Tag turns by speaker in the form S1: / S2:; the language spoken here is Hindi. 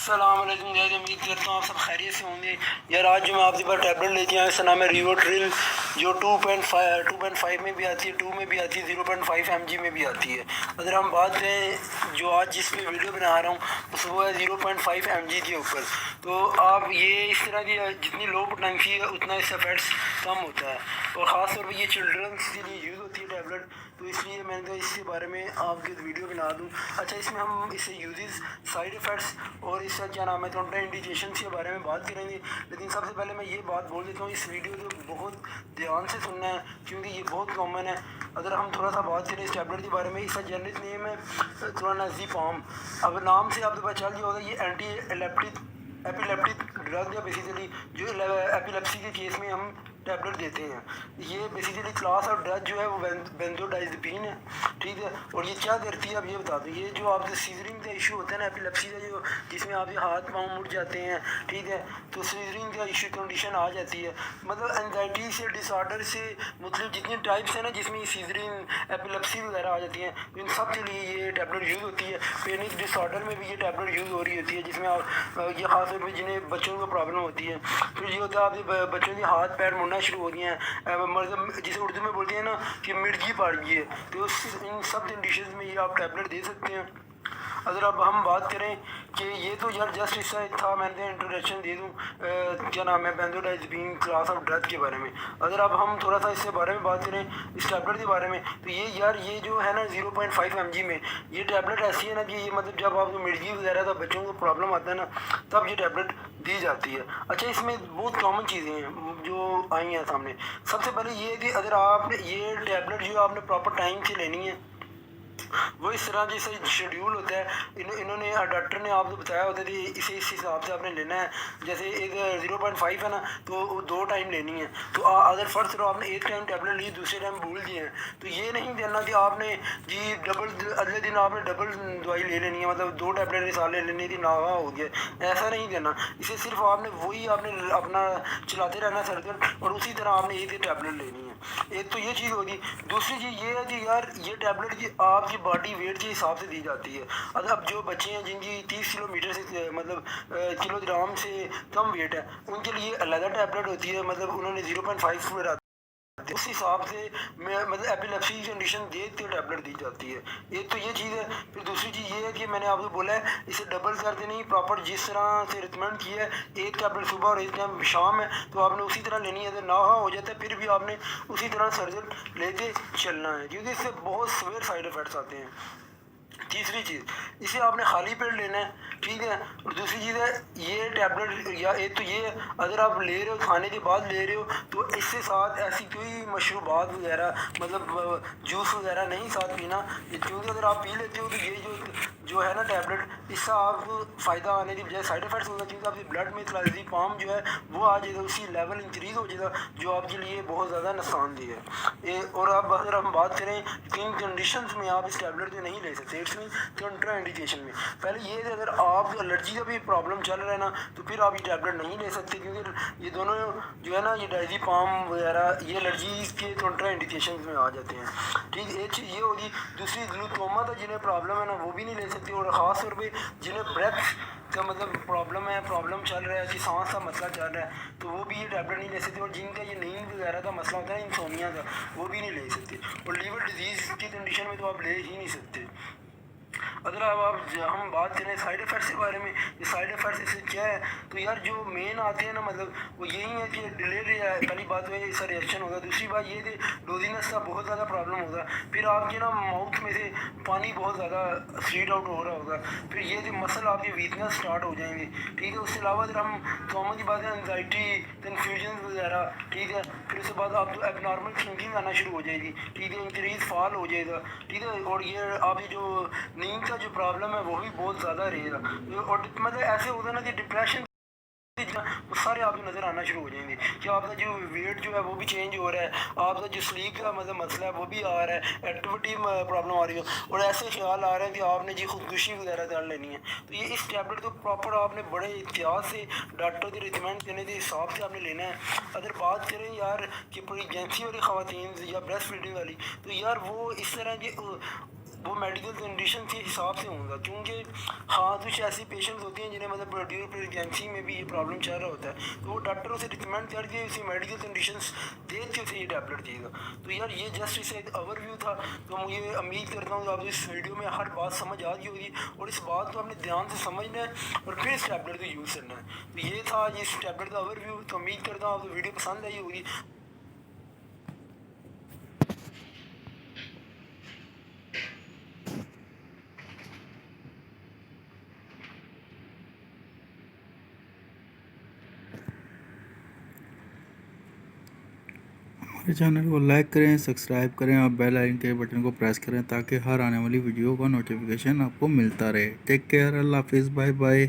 S1: अस्सलाम वालेकुम गाइस, उम्मीद करता हूँ आप सब खैरियत से होंगे। यार आज जो मैं आपके पास टैबलेट लेके आया, इसका नाम है रिवोट्रिल, जो 2.5 में भी आती है, 2 में भी आती है, 0.5 mg में भी आती है। अगर हम बात करें जो आज जिस पे वीडियो बना रहा हूँ उस वो है 0.5 mg के ऊपर। तो आप ये इस तरह की जितनी लो पोटेंसी है उतना इसका फैट्स कम होता है, और ख़ास तौर पर ये चिल्ड्रंस के लिए यूज़ होती है टैबलेट, तो इसलिए मैंने कहा इसके बारे में आपके वीडियो बना दूँ। अच्छा, इसमें हम इससे यूजेस, साइड इफ़ेक्ट्स और इसका क्या नाम है काउंटर इंडिकेशन के बारे में बात करेंगे। लेकिन सबसे पहले मैं ये बात बोल देता हूँ, इस वीडियो को बहुत ध्यान से सुनना है क्योंकि ये बहुत कॉमन है। अगर हम थोड़ा सा बात करें इस टैबलेट के बारे में, इसका जेनरिक नेम है क्लोनाज़ेपाम। अब नाम से आपको पता चल गया होगा, ये एंटी एपिलेप्टिक ड्रग है बेसिकली, जो एपिलेप्सी के केस में हम टैबलेट देते हैं। ये बेसिकली क्लास ऑफ ड्रग जो है वो बेंजोडाइज़ेपिन है, ठीक है। और ये क्या करती है अब ये बता दूँ, ये जो आपके सीजरिंग का इशू होता है ना, एपिलेप्सी का, जो जिसमें आपके हाथ पाँव मुड़ जाते हैं, ठीक है, तो सीजरिंग का इशू कंडीशन आ जाती है। मतलब एंजाइटी से, डिसऑर्डर से, मतलब जितनी टाइप्स हैं ना जिसमें सीजरिंग, एपिलेप्सी वगैरह आ जाती हैं, इन सब के लिए ये टैबलेट यूज़ होती है। पैनिक डिसऑर्डर में भी ये टैबलेट यूज़ हो रही होती है, जिसमें आप ये खास तौर पर जिन्हें बच्चों को प्रॉब्लम होती है। फिर ये होता है आपके बच्चों के हाथ पैर मुड़ना शुरू हो गए हैं, मतलब जिसे उर्दू में बोलते हैं ना कि मिर्गी पड़ गई है, तो इन सब कंडीशंस में ये आप टैबलेट दे सकते हैं। अगर अब हम बात करें कि ये तो यार जस्ट इसका था, मैंने इंट्रोडक्शन दे दूँ क्या नाम है बेंजोडाइज़ेपिन क्लास ऑफ ड्रग के बारे में। अगर अब हम थोड़ा सा इसके बारे में बात करें, इस टैबलेट के बारे में, तो ये यार ये जो है ना 0.5 mg में ये टैबलेट ऐसी है ना कि ये मतलब जब आपको मिर्गी वगैरह का बच्चों को प्रॉब्लम आता है ना, तब ये टैबलेट दी जाती है। अच्छा, इसमें बहुत कॉमन चीज़ें हैं जो आई हैं सामने। सबसे पहले ये है कि अगर आपने ये टैबलेट जो आपने प्रॉपर टाइम से लेनी है, वो इस तरह जैसे शेड्यूल होता है, इन्होंने डॉक्टर ने आपको बताया होता है कि इसे इस हिसाब से आपने लेना है। जैसे एक 0.5 है ना, तो 2 टाइम लेनी है। तो अगर फर्स्ट आपने एक टाइम टैबलेट ली, दूसरे टाइम भूल गए हैं, तो ये नहीं देना कि आपने जी डबल अगले दिन आपने डबल दवाई ले लेनी है, मतलब 2 टैबलेट साल ले लेनी थी, नागा हो गया, ऐसा नहीं देना। इसे सिर्फ आपने वही आपने अपना चलाते रहना सर्कल, और उसी तरह आपने एक टैबलेट लेनी है। एक तो ये चीज़ होगी। दूसरी चीज़ ये है कि यार ये टैबलेट की आपकी बॉडी वेट के हिसाब से दी जाती है। अब जो बच्चे हैं जिनकी 30 किलोमीटर से मतलब किलोग्राम से कम वेट है, उनके लिए अलग टैबलेट होती है, मतलब उन्होंने 0.5 में उस हिसाब से मैं मतलब एपिलेप्सी की कंडीशन देख के टैबलेट दी जाती है। एक तो ये चीज़ है। फिर दूसरी चीज़ ये है कि मैंने आपको बोला है इसे डबल कर देनी, प्रॉपर जिस तरह से रिकमेंड किया है, एक टैबलेट सुबह और एक टाइम शाम है, तो आपने उसी तरह लेनी है। अगर ना हो जाता है फिर भी आपने उसी तरह सर्जन लेके चलना है, क्योंकि इससे बहुत सवेर साइड इफ़ेक्ट्स आते हैं। तीसरी चीज़, इसे आपने खाली पेट लेना है, ठीक है। और दूसरी चीज़ है ये टैबलेट, या एक तो ये अगर आप ले रहे हो खाने के बाद ले रहे हो, तो इससे साथ ऐसी कोई मशरूबात वगैरह मतलब जूस वगैरह नहीं साथ पीना, क्योंकि अगर आप पी लेते हो तो ये जो है ना टैबलेट, इससे आपको फ़ायदा आने की बजाय साइड इफ़ेक्ट्स होगा, क्योंकि आपकी ब्लड में क्लोनाज़ेपाम जो है वो आ जाएगा, उसी लेवल इंक्रीज़ हो जाएगा, जो आपके लिए बहुत ज़्यादा नुकसानदेह है। और अब अगर हम बात करें किन कंडीशंस में आप इस टैबलेट को नहीं ले सकते, इट्स मीन कंट्रा इंडिकेशन में। पहले ये है अगर आप एलर्जी का भी प्रॉब्लम चल रहा है ना, तो फिर आप ये टैबलेट नहीं ले सकते, क्योंकि ये दोनों जो है ना ये डायज़ेपाम वगैरह ये एलर्जी के कंट्रा इंडिकेशन में आ जाते हैं, ठीक है। एक चीज़ ये होगी। दूसरी ग्लूकोमा का जिन्हें प्रॉब्लम है ना वो भी नहीं ले सकते, और ख़ास तौर पर जिन्हें ब्रेथ का मतलब प्रॉब्लम चल रहा है कि सांस का मसला चल रहा है, तो वो भी ये टैबलेट नहीं ले सकते। और जिनका ये नींद वगैरह का मसला होता है इंसोमिया का, वो भी नहीं ले सकते। और लीवर डिजीज़ की कंडीशन में तो आप ले ही नहीं सकते। अगर अब हम बात करें साइड इफ़ेक्ट्स के बारे में, ये साइड इफ़ेक्ट्स इससे क्या है, तो यार जो मेन आते हैं ना मतलब वो यही है कि डिलेड पहली बात है इसका रिएक्शन होगा। दूसरी बात ये कि डोजीनेस का बहुत ज़्यादा प्रॉब्लम होगा। फिर आपके ना माउथ में से पानी बहुत ज़्यादा स्ट्रीट आउट हो रहा होगा। फिर ये जो मसल आपके वीकनेस स्टार्ट हो जाएंगे, ठीक है। उसके अलावा अगर हम कॉमन की बात है एनजाइटी, कन्फ्यूजन वगैरह, ठीक है। फिर उसके बाद आप एबनॉर्मल थिंकिंग आना शुरू हो जाएगी, ठीक है। इंक्रीज फॉल हो जाएगा, ठीक है। और ये आपकी जो नींद का जो प्रॉब्लम है वो भी बहुत ज़्यादा रहेगा। और मतलब ऐसे होता है ना कि डिप्रेशन वो सारे आपको नज़र आना शुरू हो जाएंगे कि आपका जो वेट जो है वो भी चेंज हो रहा है, आपका जो स्लीप का मतलब मसला है वो भी आ रहा है, एक्टिविटी प्रॉब्लम आ रही हो, और ऐसे ख्याल आ रहे हैं कि आपने जी खुदकुशी वगैरह कर लेनी है। तो ये इस टैबलेट को प्रॉपर आपने बड़े एहतियात से डॉक्टर के रिकमेंड करने के हिसाब से आपने लेना है। अगर बात करें यार कि प्रेगनेंसी वाली ख़वातीन या ब्रेस्ट फीडिंग वाली, तो यार वो इस तरह की वो मेडिकल कंडीशन के हिसाब से होगा, क्योंकि हाँ कुछ ऐसी पेशेंट्स होती हैं जिन्हें मतलब ड्यूरिंग प्रेगनेंसी में भी ये प्रॉब्लम चल रहा होता है, तो वो डॉक्टरों से रिकमेंड करके उसे मेडिकल कंडीशंस देख के उसे ये टैबलेट देगा। तो यार ये जस्ट इसे एक ओवरव्यू था, तो मुझे उम्मीद करता हूँ कि आपको इस वीडियो में हर बात समझ आ गई होगी, और इस बात को आपने ध्यान से समझना है और फिर इस टैबलेट को यूज़ करना है। तो ये था इस टैबलेट का ओवरव्यू। तो उम्मीद करता हूँ आपको वीडियो पसंद आई होगी।
S2: हमारे चैनल को लाइक करें, सब्सक्राइब करें और बेल आइकन के बटन को प्रेस करें ताकि हर आने वाली वीडियो का नोटिफिकेशन आपको मिलता रहे। टेक केयर, अल्लाह हाफिज़, बाय बाय।